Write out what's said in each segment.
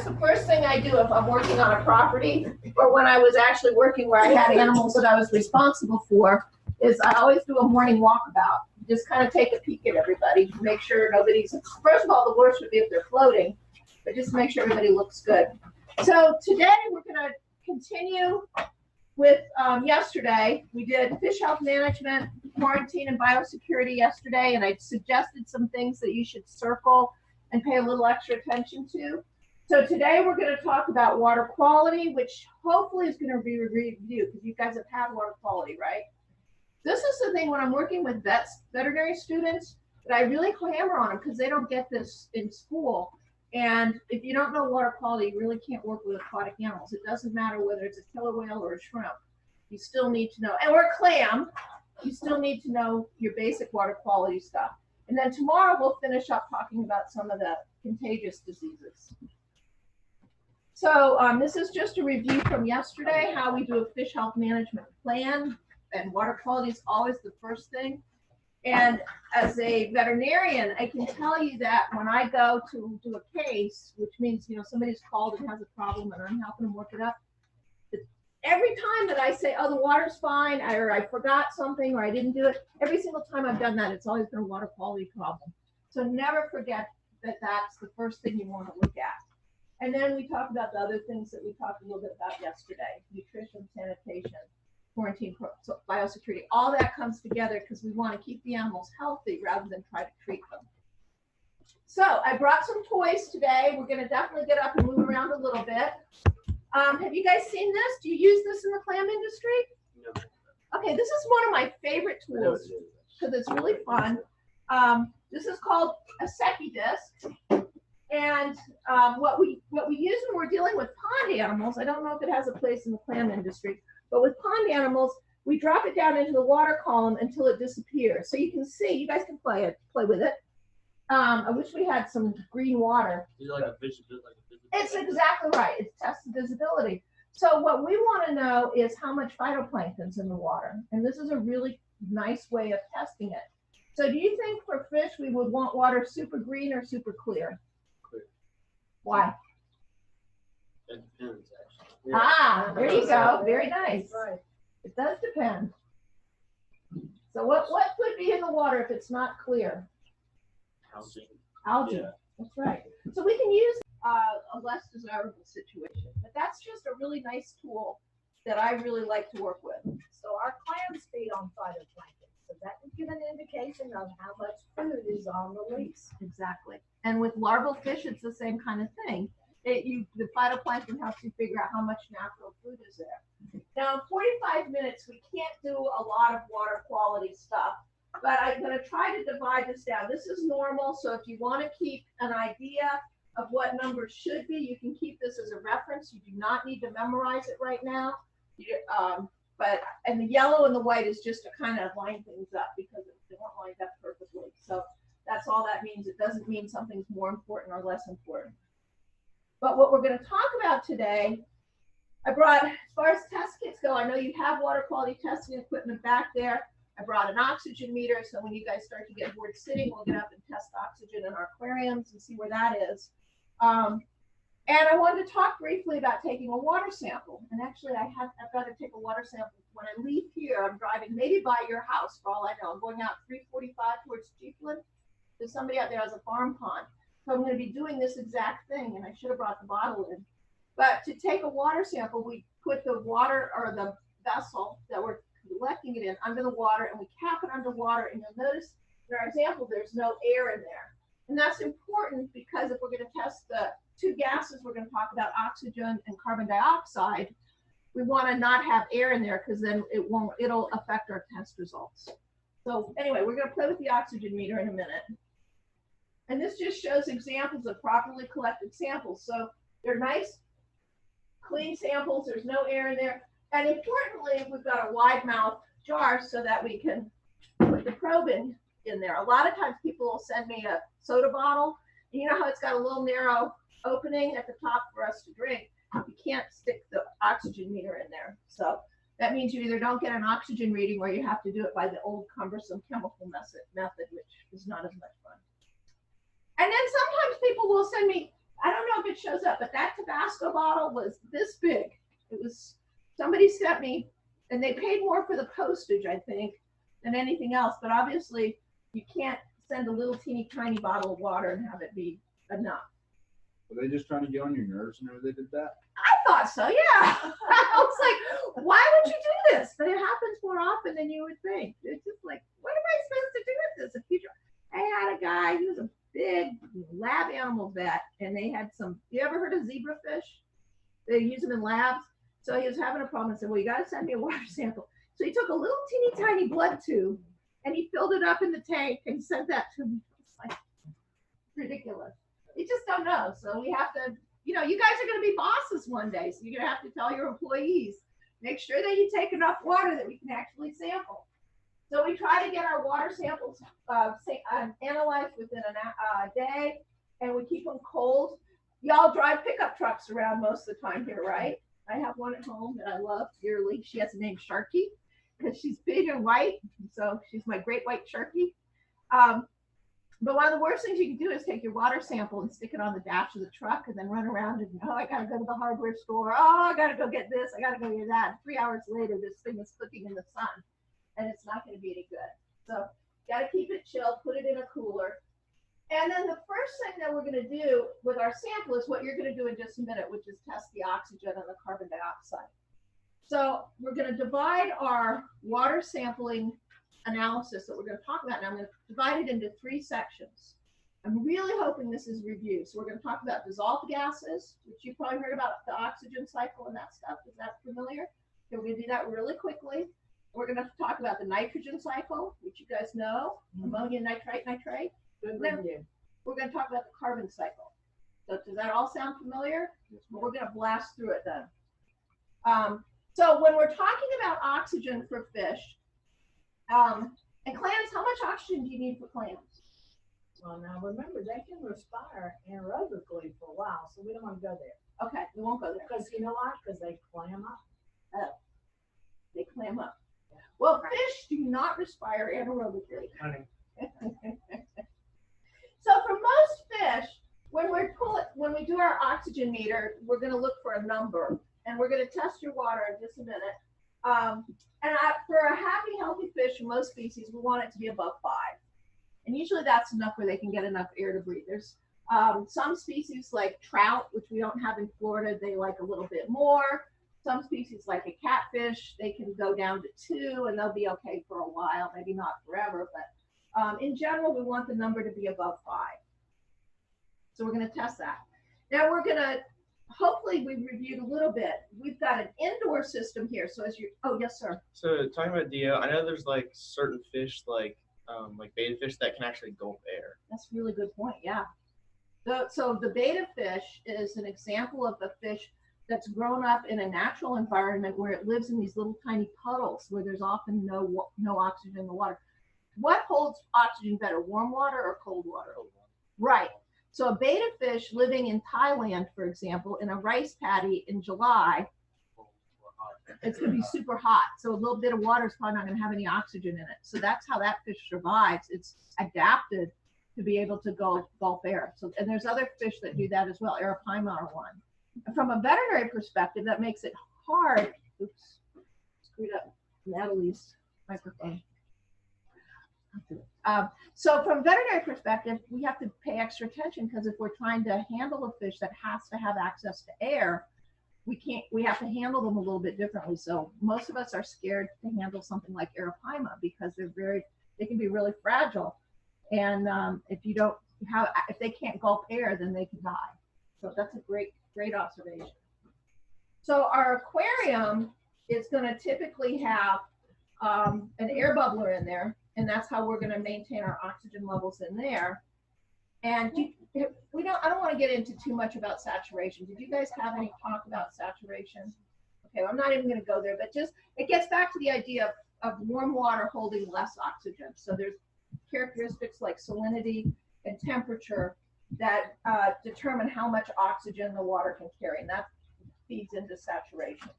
the first thing I do if I'm working on a property, or when I was actually working where I had animals that I was responsible for, is I always do a morning walkabout. Just kind of take a peek at everybody, make sure nobody's, first of all, the worst would be if they're floating, but just make sure everybody looks good. So today we're going to continue with yesterday. We did fish health management, quarantine, and biosecurity yesterday, and I suggested some things that you should circle and pay a little extra attention to. So today we're going to talk about water quality, which hopefully is going to be reviewed because you guys have had water quality, right? This is the thing when I'm working with veterinary students that I really hammer on them because they don't get this in school. And if you don't know water quality, you really can't work with aquatic animals. It doesn't matter whether it's a killer whale or a shrimp. You still need to know, or a clam, you still need to know your basic water quality stuff. And then tomorrow we'll finish up talking about some of the contagious diseases. So this is just a review from yesterday, how we do a fish health management plan. And water quality is always the first thing. And as a veterinarian, I can tell you that when I go to do a case, which means, you know, somebody's called and has a problem and I'm helping them work it up, every time that I say, oh, the water's fine, or I forgot something, or I didn't do it, every single time I've done that, it's always been a water quality problem. So never forget that that's the first thing you want to look at. And then we talk about the other things that we talked a little bit about yesterday: nutrition, sanitation, quarantine, so biosecurity. All that comes together because we want to keep the animals healthy rather than try to treat them. So I brought some toys today. We're going to definitely get up and move around a little bit. Have you guys seen this? Do you use this in the clam industry? No. Okay, this is one of my favorite tools because it's really fun. This is called a Secchi disc. And what we use when we're dealing with pond animals, I don't know if it has a place in the clam industry, but with pond animals, we drop it down into the water column until it disappears. So you can see, you guys can play with it. I wish we had some green water. Is it like a visibility? It's exactly right. It's tested visibility. So what we want to know is how much phytoplankton's in the water. And this is a really nice way of testing it. So do you think for fish we would want water super green or super clear? Clear. Why? It depends, actually. Yeah. Ah, there you go. Very nice. Right. It does depend. So what could be in the water if it's not clear? Algae. Algae. Yeah. That's right. So we can use a less desirable situation, but that's just a really nice tool that I really like to work with. So our clams feed on phytoplankton, so that would give an indication of how much food is on release. Exactly. And with larval fish, it's the same kind of thing. The phytoplankton helps you figure out how much natural food is there. Now, in 45 minutes, we can't do a lot of water quality stuff, but I'm going to try to divide this down. This is normal, so if you want to keep an idea of what numbers should be, you can keep this as a reference. You do not need to memorize it right now. And the yellow and the white is just to kind of line things up because they weren't lined up perfectly. So that's all that means. It doesn't mean something's more important or less important. But what we're going to talk about today, I brought, as far as test kits go, I know you have water quality testing equipment back there. I brought an oxygen meter, so when you guys start to get bored sitting, we'll get up and test oxygen in our aquariums and see where that is. And I wanted to talk briefly about taking a water sample. And actually, I've got to take a water sample when I leave here. I'm driving maybe by your house, for all I know. I'm going out 345 towards Chiefland. There's somebody out there has a farm pond. So I'm going to be doing this exact thing, and I should have brought the bottle in. But to take a water sample, we put the water or the vessel that we're collecting it in under the water, and we cap it underwater. And you'll notice in our example, there's no air in there. And that's important because if we're going to test the two gases, we're going to talk about oxygen and carbon dioxide. We want to not have air in there because then it'll affect our test results. So anyway, we're going to play with the oxygen meter in a minute. And this just shows examples of properly collected samples. So they're nice, clean samples. There's no air in there. And importantly, we've got a wide mouth jar so that we can put the probe in there. A lot of times people will send me a soda bottle. And you know how it's got a little narrow opening at the top for us to drink? You can't stick the oxygen meter in there. So that means you either don't get an oxygen reading or you have to do it by the old cumbersome chemical method, which is not as much fun. And then sometimes people will send me I don't know if it shows up, but that Tabasco bottle was this big. It was, somebody sent me, and they paid more for the postage, I think, than anything else. But obviously, you can't send a little teeny tiny bottle of water and have it be enough. Were they just trying to get on your nerves whenever they did that? I thought so, yeah. I was like, why would you do this? But it happens more often than you would think. It's just like, what am I supposed to do with this? I had a guy, he was a big lab animal vet, and they had some, you ever heard of zebrafish? They use them in labs. So he was having a problem and said, well, you got to send me a water sample. So he took a little teeny tiny blood tube and he filled it up in the tank and sent that to me. It's like ridiculous. You just don't know. So we have to, you know, you guys are going to be bosses one day. So you're going to have to tell your employees, make sure that you take enough water that we can actually sample. So we try to get our water samples analyzed within a day, and we keep them cold. Y'all drive pickup trucks around most of the time here, right? I have one at home that I love dearly. She has the name Sharky because she's big and white. So she's my great white Sharky. But one of the worst things you can do is take your water sample and stick it on the dash of the truck and then run around and, oh, I got to go to the hardware store. Oh, I got to go get this. I got to go get that. 3 hours later, this thing is cooking in the sun, and it's not going to be any good. So got to keep it chilled, put it in a cooler. And then the first thing that we're going to do with our sample is what you're going to do in just a minute, which is test the oxygen and the carbon dioxide. So we're going to divide our water sampling analysis that we're going to talk about now. I'm going to divide it into 3 sections. I'm really hoping this is review. So we're going to talk about dissolved gases, which you've probably heard about the oxygen cycle and that stuff. Is that familiar? Okay, we're going to do that really quickly. We're going to talk about the nitrogen cycle, which you guys know, ammonia, nitrite, nitrate. Good review. We're going to talk about the carbon cycle. So does that all sound familiar? We're going to blast through it then. So when we're talking about oxygen for fish, and clams, how much oxygen do you need for clams? Well, now remember, they can respire anaerobically for a while, so we don't want to go there. Okay, we won't go there. Because you know why? Because they clam up. Oh, they clam up. Well, fish do not respire anaerobically. Honey. So for most fish, when we do our oxygen meter, we're going to look for a number, and we're going to test your water in just a minute. For a happy, healthy fish in most species, we want it to be above 5. And usually that's enough where they can get enough air to breathe. There's some species like trout, which we don't have in Florida, they like a little bit more. Some species like a catfish, they can go down to 2 and they'll be okay for a while, maybe not forever, but in general, we want the number to be above 5. So we're going to test that. Now we're going to, hopefully we've reviewed a little bit. We've got an indoor system here. So as you, oh yes, sir. So talking about DO, I know there's like certain fish like betta fish that can actually gulp air. That's a really good point, yeah. So the betta fish is an example of the fish that's grown up in a natural environment where it lives in these little tiny puddles where there's often no oxygen in the water. What holds oxygen better, warm water or cold water? Right. So a betta fish living in Thailand, for example, in a rice paddy in July, it's going to be super hot. So a little bit of water is probably not going to have any oxygen in it. So that's how that fish survives. It's adapted to be able to gulp air. So, and there's other fish that do that as well. Arapaima are one. And from a veterinary perspective, that makes it hard. Oops, screwed up Natalie's microphone. So from a veterinary perspective, we have to pay extra attention because if we're trying to handle a fish that has to have access to air, we have to handle them a little bit differently. So most of us are scared to handle something like Arapaima because they can be really fragile. And if they can't gulp air, then they can die. So that's a great observation. So our aquarium is going to typically have an air bubbler in there. And that's how we're going to maintain our oxygen levels in there. And I don't want to get into too much about saturation. Did you guys have any talk about saturation? Okay, well, I'm not even going to go there, but just it gets back to the idea of warm water holding less oxygen. So there's characteristics like salinity and temperature that determine how much oxygen the water can carry, and that feeds into saturation.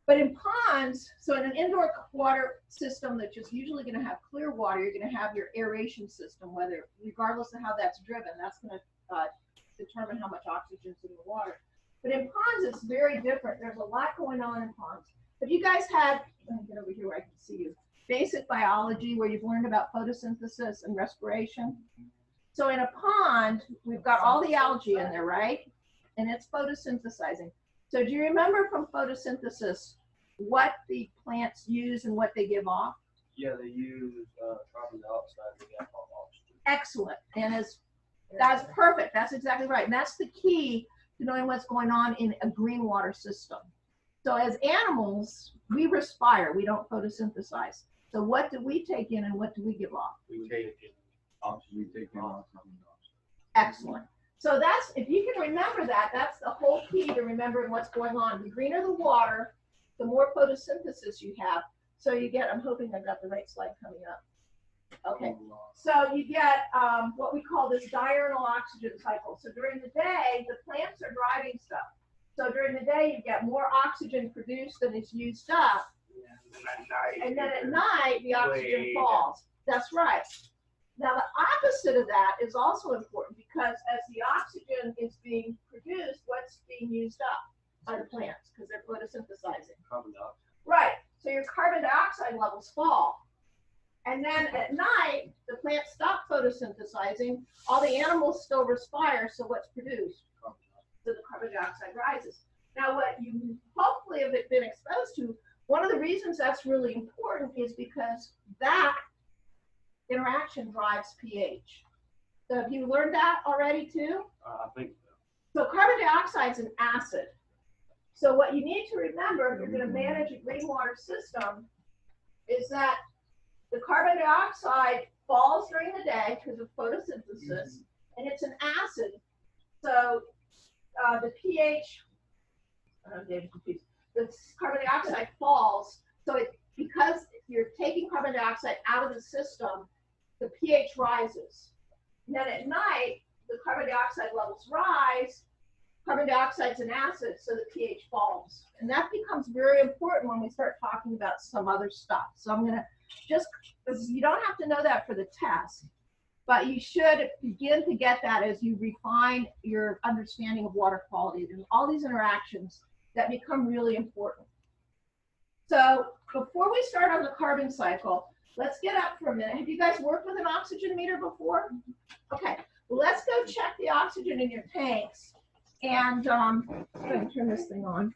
But in ponds, so in an indoor water system that's just usually going to have clear water, you're going to have your aeration system, regardless of how that's driven, that's going to determine how much oxygen is in the water. But in ponds, it's very different. There's a lot going on in ponds. If you guys had, let me get over here where I can see you, basic biology where you've learned about photosynthesis and respiration. So in a pond, we've got all the algae in there, right? And it's photosynthesizing. So do you remember from photosynthesis what the plants use and what they give off? Yeah, they use carbon dioxide to get off oxygen. Excellent. And that's perfect. That's exactly right. And that's the key to knowing what's going on in a green water system. So as animals, we respire. We don't photosynthesize. So what do we take in and what do we give off? We take in Oxygen, we take in carbon dioxide. Excellent. So that's, if you can remember that, that's the whole key to remembering what's going on. The greener the water, the more photosynthesis you have. So you get, I'm hoping I've got the right slide coming up. Okay. So you get what we call this diurnal oxygen cycle. So during the day, the plants are driving stuff. So during the day, you get more oxygen produced than is used up. And then at night, the oxygen falls. That's right. Now, the opposite of that is also important because as the oxygen is being produced, what's being used up by the plants because they're photosynthesizing? carbon dioxide. Right. So your carbon dioxide levels fall. And then at night, the plants stop photosynthesizing. All the animals still respire. So what's produced? So the carbon dioxide rises. Now, what you hopefully have been exposed to, one of the reasons that's really important is because that interaction drives pH. So have you learned that already too? I think so. So carbon dioxide is an acid. So what you need to remember if you're going to manage a green water system is that the carbon dioxide falls during the day because of photosynthesis, and it's an acid. So the pH, the carbon dioxide falls. So because you're taking carbon dioxide out of the system, the pH rises. And then at night, the carbon dioxide levels rise. Carbon dioxide is an acid, so the pH falls. And that becomes very important when we start talking about some other stuff. So I'm going to just, you don't have to know that for the test, but you should begin to get that as you refine your understanding of water quality. There's all these interactions that become really important. So before we start on the carbon cycle, let's get up for a minute. Have you guys worked with an oxygen meter before? Okay, well, let's go check the oxygen in your tanks. And I'm going to turn this thing on.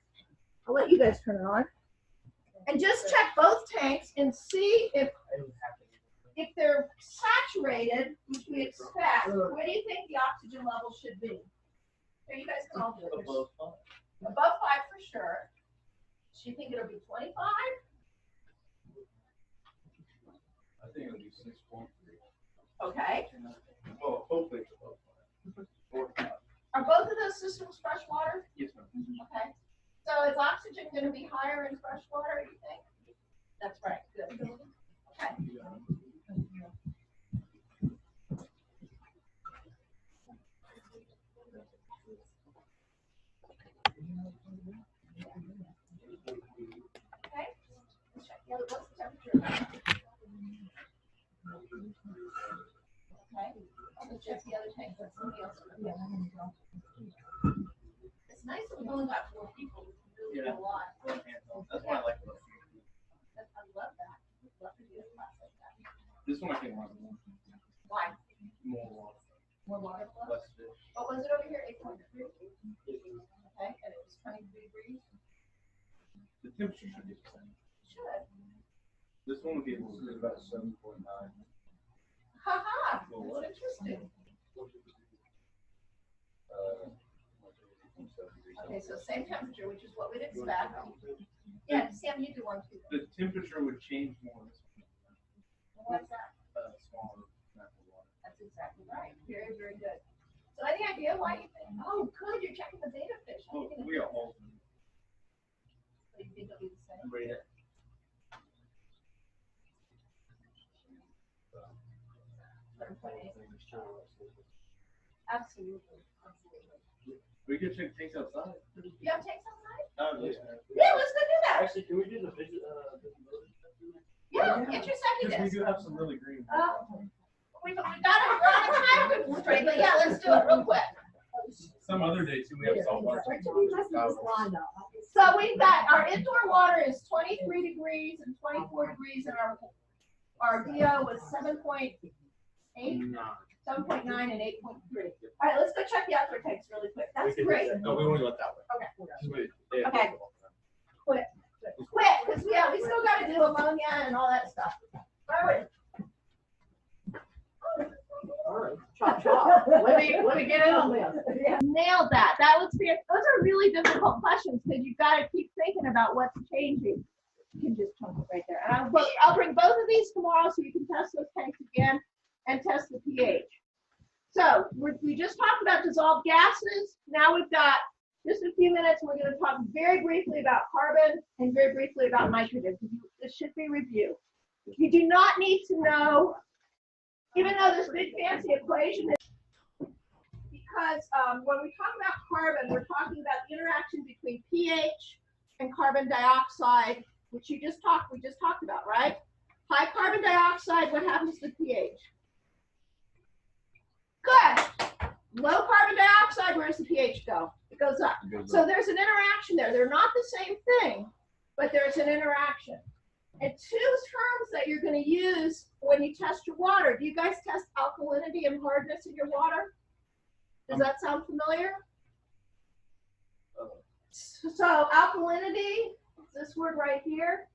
I'll let you guys turn it on. And just check both tanks and see if they're saturated, which we expect. Where do you think the oxygen level should be? Here, you guys can all do it. Above 5. Above 5 for sure. Do you think it'll be 25? I think it'll be 6.3. Okay. Well, hopefully it's above 5. 4 or 5. Are both of those systems freshwater? Yes, ma'am. Okay. So is oxygen going to be higher in freshwater, you think? That's right. Good. Okay. Okay. Let's check the other. What's the temperature? Okay. I'll just check the other tank. That's somebody else. It's nice that we've only got 4 people. We can really do a lot. That's why I like it. I love that. I'd love to do a class like that. This one I think runs Why? more water. More water flow? Less fish. What was it over here? 8.3? Okay, and it was 23 degrees? The temperature should be the same. Should. This one would be about 7.9. Haha, that's interesting. Okay, so same temperature, which is what we'd expect. Yeah, Sam, you do one too. The temperature would change more. What's that? Smaller natural water. That's exactly right. Very, very good. So any idea why you think, oh, good, you're checking the beta fish. Well, we are all. So you think it'll be the same? Right. Absolutely. Absolutely. We could check tanks outside. You have tanks outside? Yeah. Yeah, let's go do that. Actually, can we do the visibility? Yeah, get your second Because we disc. do have some really green. We're on a time constraint, but yeah, let's do it real quick. Some other day too, we have saltwater. So we've got our indoor water is 23 degrees and 24 degrees, and our DO was 7.8, 7.9, and 8.3. All right, let's go check the outdoor tanks really quick. That's great. No, we won't go that way. Okay. Okay. Quick, because we still got to do ammonia and all that stuff. All right. Chop, chop. Let me get in on this. Nailed that. That was those are really difficult questions because you've got to keep thinking about what's changing. You can just chunk it right there. And I'll bring both of these tomorrow so you can test those tanks again and test the pH. So we just talked about dissolved gases. Now we've got just a few minutes. We're going to talk very briefly about carbon and very briefly about nitrogen. This should be review. You do not need to know, even though this big fancy equation is, because when we talk about carbon, we're talking about the interaction between pH and carbon dioxide, which we just talked about, right? High carbon dioxide, what happens to pH? Good. Low carbon dioxide, where does the pH go? It goes up. So there's an interaction there. They're not the same thing, but there's an interaction. And two terms that you're going to use when you test your water. Do you guys test alkalinity and hardness in your water? Does that sound familiar? So alkalinity, this word right here,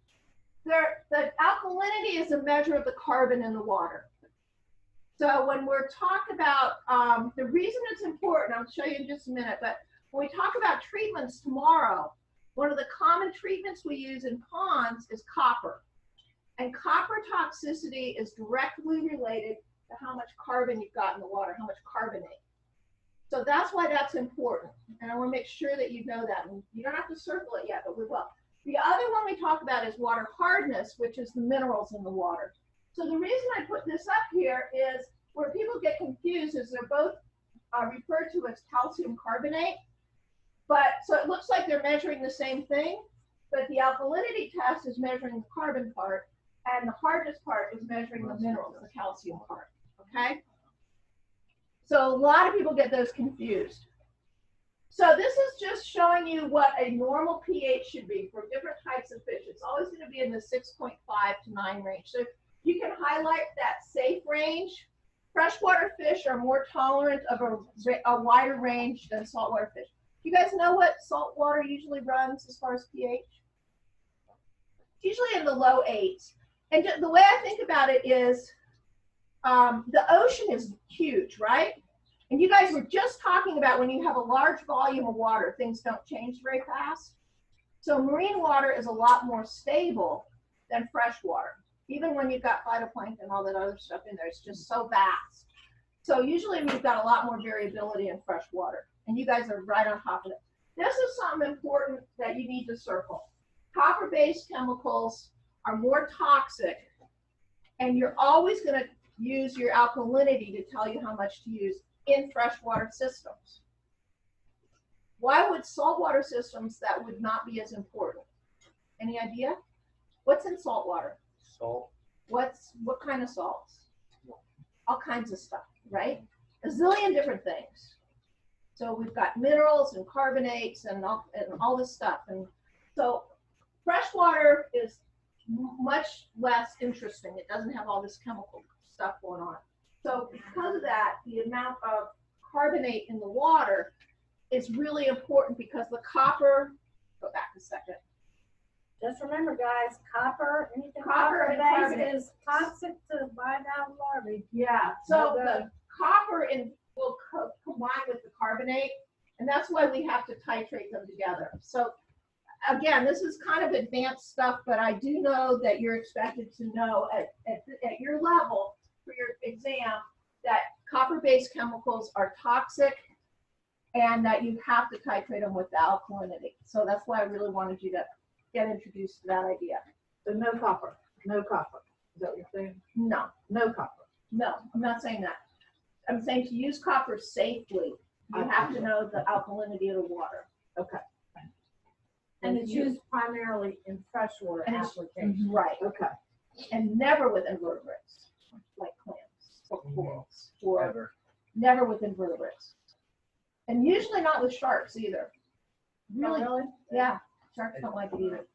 the alkalinity is a measure of the carbon in the water. So when we're talking about, the reason it's important, I'll show you in just a minute, but when we talk about treatments tomorrow, one of the common treatments we use in ponds is copper. And copper toxicity is directly related to how much carbon you've got in the water, how much carbonate. So that's why that's important. And I want to make sure that you know that. And you don't have to circle it yet, but we will. The other one we talk about is water hardness, which is the minerals in the water. So the reason I put this up here is where people get confused is they're both referred to as calcium carbonate. But so it looks like they're measuring the same thing, but the alkalinity test is measuring the carbon part, and the hardness part is measuring the minerals, the calcium part, okay? So a lot of people get those confused. So this is just showing you what a normal pH should be for different types of fish. It's always going to be in the 6.5 to 9 range. So you can highlight that safe range. Freshwater fish are more tolerant of a wider range than saltwater fish. You guys know what saltwater usually runs as far as pH? It's usually in the low 8s. And the way I think about it is the ocean is huge, right? And you guys were just talking about when you have a large volume of water, things don't change very fast. So marine water is a lot more stable than fresh water. Even when you've got phytoplankton and all that other stuff in there, it's just so vast. So usually we've got a lot more variability in fresh water. And you guys are right on top of it. This is something important that you need to circle. Copper-based chemicals are more toxic, and you're always going to use your alkalinity to tell you how much to use in freshwater systems. Why would saltwater systems that would not be as important? Any idea? What's in saltwater? Salt. What kind of salts? All kinds of stuff, right? A zillion different things. So we've got minerals and carbonates and all this stuff. And so freshwater is much less interesting. It doesn't have all this chemical stuff going on. So because of that, the amount of carbonate in the water is really important because the copper, go back a second. Just remember, guys, anything Copper copper-based is toxic to bivalve larvae. Yeah, so the copper will combine with the carbonate, and that's why we have to titrate them together. So again, this is kind of advanced stuff, but I do know that you're expected to know at your level for your exam that copper-based chemicals are toxic and that you have to titrate them with the alkalinity. So that's why I really wanted you to get introduced to that idea. So no copper, no copper. Is that what you're saying? No, No copper. no, I'm not saying that. I'm saying to use copper safely, you have to know the alkalinity of the water. Okay. And it's used primarily in freshwater applications. Right. Okay. And never with invertebrates, like clams or corals, or never with invertebrates. And usually not with sharks either. Really, Really? yeah, sharks don't like it either.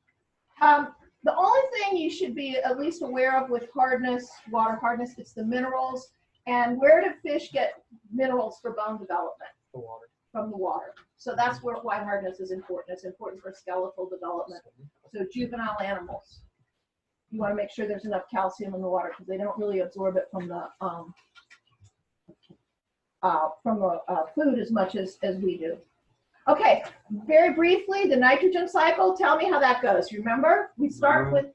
The only thing you should be at least aware of with hardness, water hardness, it's the minerals. And where do fish get minerals for bone development? The water. From the water. So that's why hardness is important. It's important for skeletal development. So juvenile animals, you want to make sure there's enough calcium in the water because they don't really absorb it from the food as much as we do. Okay, very briefly, the nitrogen cycle. Tell me how that goes. You remember? We start with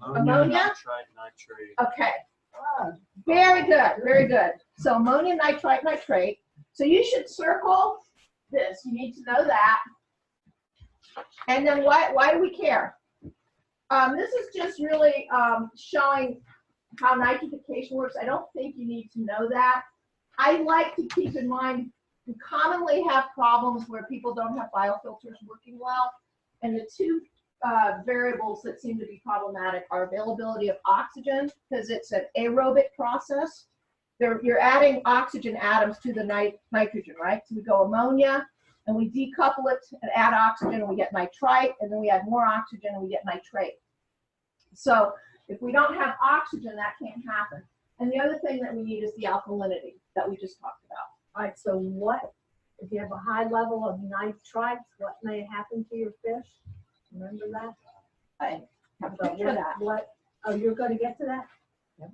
ammonia? Nitrite, nitrate. Okay. Very good, very good. So ammonia, nitrite, nitrate. So you should circle this. You need to know that. And then why do we care? This is just really showing how nitrification works. I don't think you need to know that. I like to keep in mind we commonly have problems where people don't have biofilters working well. And the two variables that seem to be problematic are availability of oxygen, because it's an aerobic process. You're adding oxygen atoms to the nitrogen, right? So we go ammonia, and we decouple it and add oxygen, and we get nitrite, and then we add more oxygen, and we get nitrate. So if we don't have oxygen, that can't happen. And the other thing that we need is the alkalinity that we just talked about. All right, so what, if you have a high level of nitrites, what may happen to your fish? Remember that? I have a So picture of that. oh, you're going to get to that? So,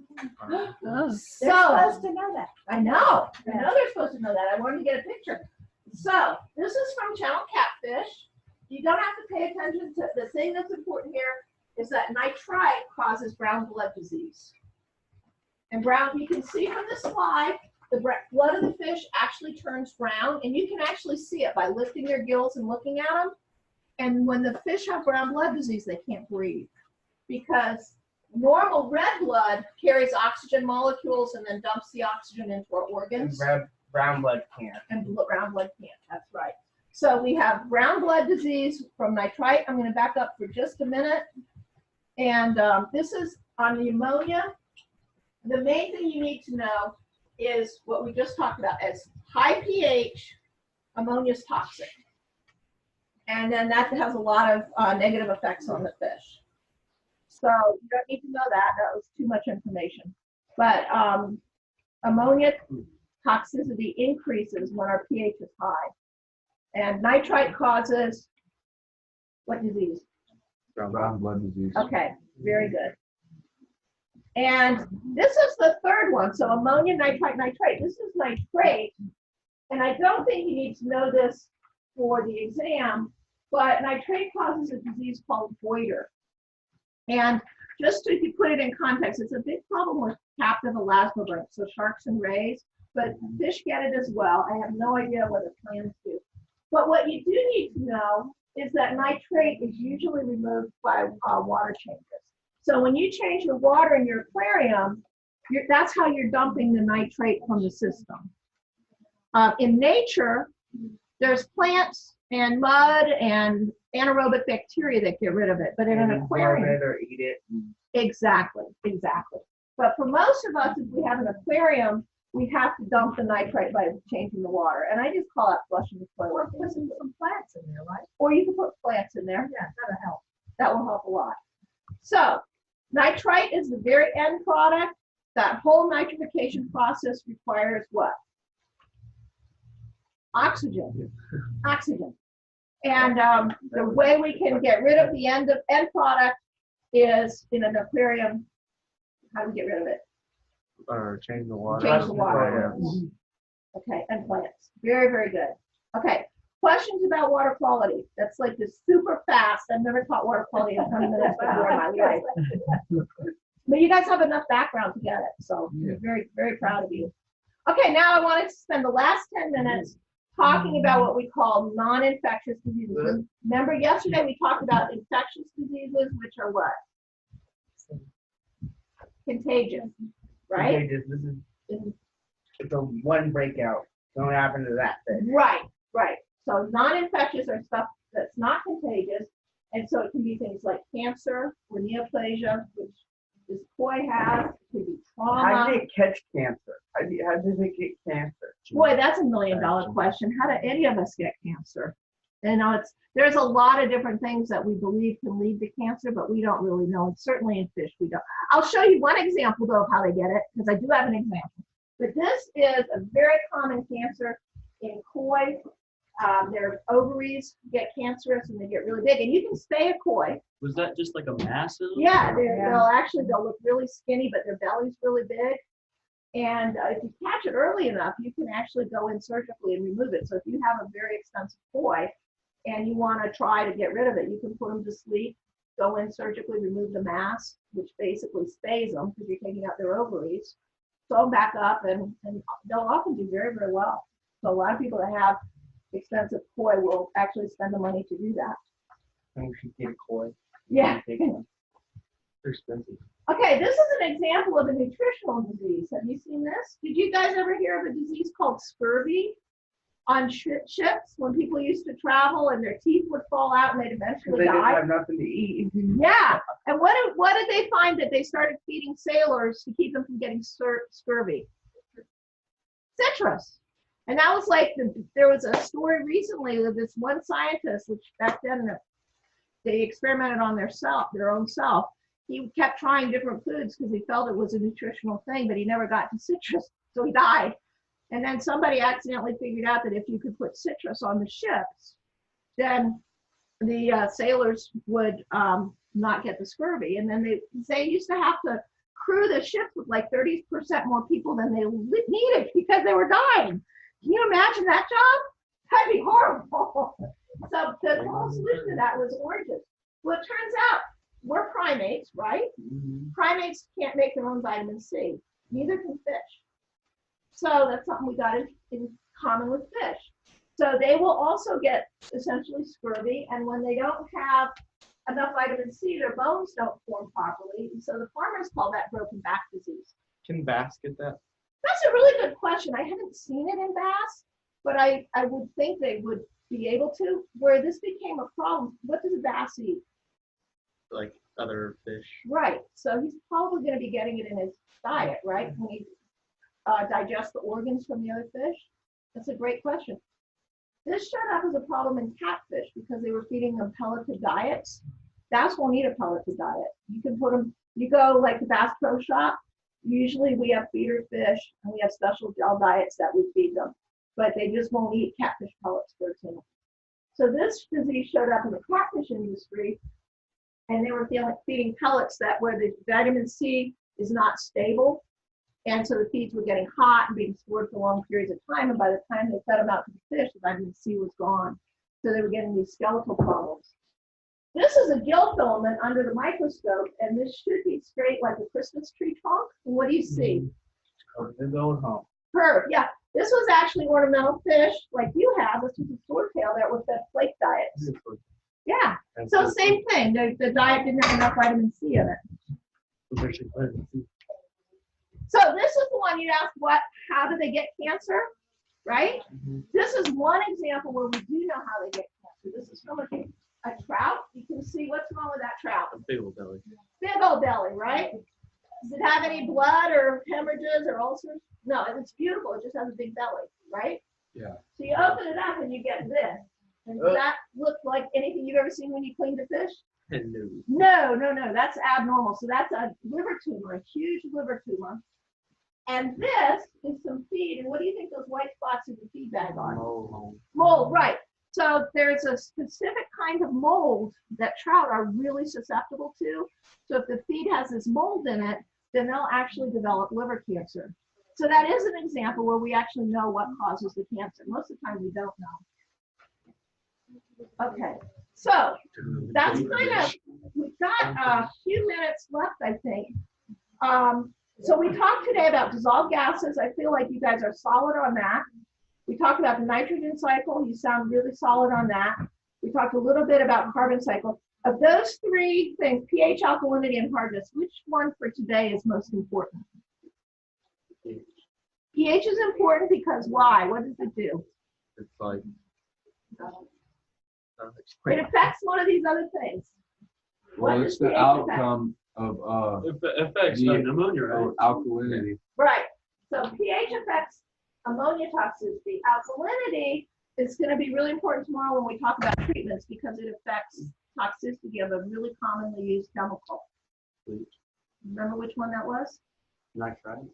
They're supposed to know that. I know they're supposed to know that. I wanted to get a picture. So this is from channel catfish. You don't have to pay attention to the thing that's important here is that nitrite causes brown blood disease. And brown, you can see from the slide, the blood of the fish actually turns brown, and you can actually see it by lifting your gills and looking at them. And when the fish have brown blood disease, they can't breathe because normal red blood carries oxygen molecules and then dumps the oxygen into our organs. And brown blood can't. And brown blood can't, that's right. So we have brown blood disease from nitrite. I'm going to back up for just a minute. And this is on the ammonia. The main thing you need to know is what we just talked about as high pH, ammonia is toxic. And then that has a lot of negative effects on the fish. So you don't need to know that. That was too much information. But ammonia toxicity increases when our pH is high. And nitrite causes what disease? Brown blood disease. Okay, very good. And this is the third one. So ammonia, nitrite, nitrate. This is nitrate. And I don't think you need to know this for the exam, but nitrate causes a disease called goiter. And just to put it in context, it's a big problem with captive elasmobranchs, so sharks and rays, but fish get it as well. I have no idea what the clams do. But what you do need to know is that nitrate is usually removed by water changes. So when you change the water in your aquarium, that's how you're dumping the nitrate from the system. In nature, there's plants and mud and anaerobic bacteria that get rid of it, but in an aquarium, Or eat it. exactly. But for most of us, if we have an aquarium, we have to dump the nitrate by changing the water, and I just call that flushing the toilet. Or put some plants in there, right? Or you can put plants in there. Yeah, that'll help. That will help a lot. So nitrite is the very end product. That whole nitrification process requires what? Oxygen. Oxygen. And the way we can get rid of the end product is in an aquarium. How do we get rid of it? Or change the water. Change the water. Okay, and plants. Very, very good. Okay, questions about water quality. That's like this super fast. I've never taught water quality in 20 minutes before in my life. But you guys have enough background to get it, so I'm very, very proud of you. Okay, now I wanted to spend the last 10 minutes talking about what we call non-infectious diseases. Remember yesterday we talked about infectious diseases, which are what? Contagious, right? Contagious. It's a one breakout. Don't happen to that thing. Right. So non-infectious are stuff that's not contagious, and so it can be things like cancer or neoplasia, which this koi has. It could be How do they catch cancer? How do they get cancer? Boy, that's $1 million question. How do any of us get cancer? You know, there's a lot of different things that we believe can lead to cancer, but we don't really know. And certainly in fish, we don't. I'll show you one example though of how they get it, because I do have an example. But this is a very common cancer in koi. Their ovaries get cancerous and they get really big. And you can spay a koi. Was that just like a massive? Yeah, they'll look really skinny, but their belly's really big. And if you catch it early enough, you can actually go in surgically and remove it. So if you have a very expensive koi and you want to try to get rid of it, you can put them to sleep, go in surgically, remove the mass, which basically spays them because you're taking out their ovaries, sew them back up, and they'll often do very, very well. So a lot of people that have expensive koi will actually spend the money to do that. And we should get a koi. Yeah. They're expensive. Okay, this is an example of a nutritional disease. Have you seen this? Did you guys ever hear of a disease called scurvy on ships when people used to travel and their teeth would fall out and they'd eventually They didn't die? have nothing to eat. Yeah, and what did they find that they started feeding sailors to keep them from getting scurvy? Citrus. And that was like, there was a story recently of this one scientist, which back then they experimented on their own self. He kept trying different foods because he felt it was a nutritional thing, but he never got to citrus, so he died. And then somebody accidentally figured out that if you could put citrus on the ships, then the sailors would not get the scurvy. And then they used to have to crew the ships with like 30% more people than they needed because they were dying. Can you imagine that job? That'd be horrible. So the whole solution to that was oranges. Well, it turns out we're primates, right? Primates can't make their own vitamin C. Neither can fish. So that's something we got in common with fish. So they will also get essentially scurvy, and when they don't have enough vitamin C, their bones don't form properly. And so the farmers call that broken back disease. Can bass get that? That's a really good question. I haven't seen it in bass, but I would think they would be able to. Where this became a problem, what does a bass eat? Like other fish. Right. So he's probably going to be getting it in his diet, right? When he digests the organs from the other fish. That's a great question. This showed up as a problem in catfish because they were feeding them pelleted diets. Bass won't eat a pelleted diet. You can put them, you go like the Bass Pro Shop, usually we have feeder fish and we have special gel diets that we feed them, but they just won't eat catfish pellets, for example. So this disease showed up in the catfish industry, and they were feeding pellets where the vitamin C is not stable. And so the feeds were getting hot and being stored for long periods of time. And by the time they fed them out to the fish, the vitamin C was gone. So they were getting these skeletal problems. This is a gill filament under the microscope, and this should be straight like a Christmas tree trunk. And what do you see? His old home. Curve, yeah. This was actually ornamental fish like you have. This was a swordtail that were fed flake diets. Yeah. So same thing. The diet didn't have enough vitamin C in it. So this is the one you asked, how do they get cancer, right? This is one example where we do know how they get cancer. This is from a trout. You can see what's wrong with that trout. A big old belly. Big old belly, right? Does it have any blood or hemorrhages or ulcers? No, it's beautiful. It just has a big belly, right? Yeah. So you open it up and you get this. And does that look like anything you've ever seen when you cleaned a fish? No. That's abnormal. So that's a liver tumor, a huge liver tumor. And this is some feed. And what do you think those white spots in the feed bag are? Mold, right. So there's a specific kind of mold that trout are really susceptible to. So if the feed has this mold in it, then they'll actually develop liver cancer. So that is an example where we actually know what causes the cancer. Most of the time we don't know. Okay, so that's kind of, we've got a few minutes left, I think. So we talked today about dissolved gases. I feel like you guys are solid on that. We talked about the nitrogen cycle. You sound really solid on that. We talked a little bit about carbon cycle. Of those three things, pH, alkalinity, and hardness, which one for today is most important? pH is important because why? What does it do? It's like It affects one of these other things. Well, What it's does the pH affect? outcome of It affects Yeah. pneumonia, right? alkalinity. Right. So pH affects ammonia toxicity. Alkalinity is going to be really important tomorrow when we talk about treatments because it affects toxicity of a really commonly used chemical. Remember which one that was? Nitrite.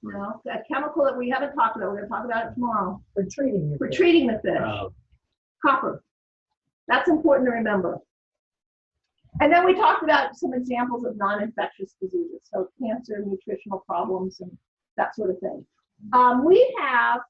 No, a chemical that we haven't talked about. We're going to talk about it tomorrow. For treating it. For treating the fish. Copper. That's important to remember. And then we talked about some examples of non-infectious diseases, so cancer, nutritional problems, and that sort of thing. We have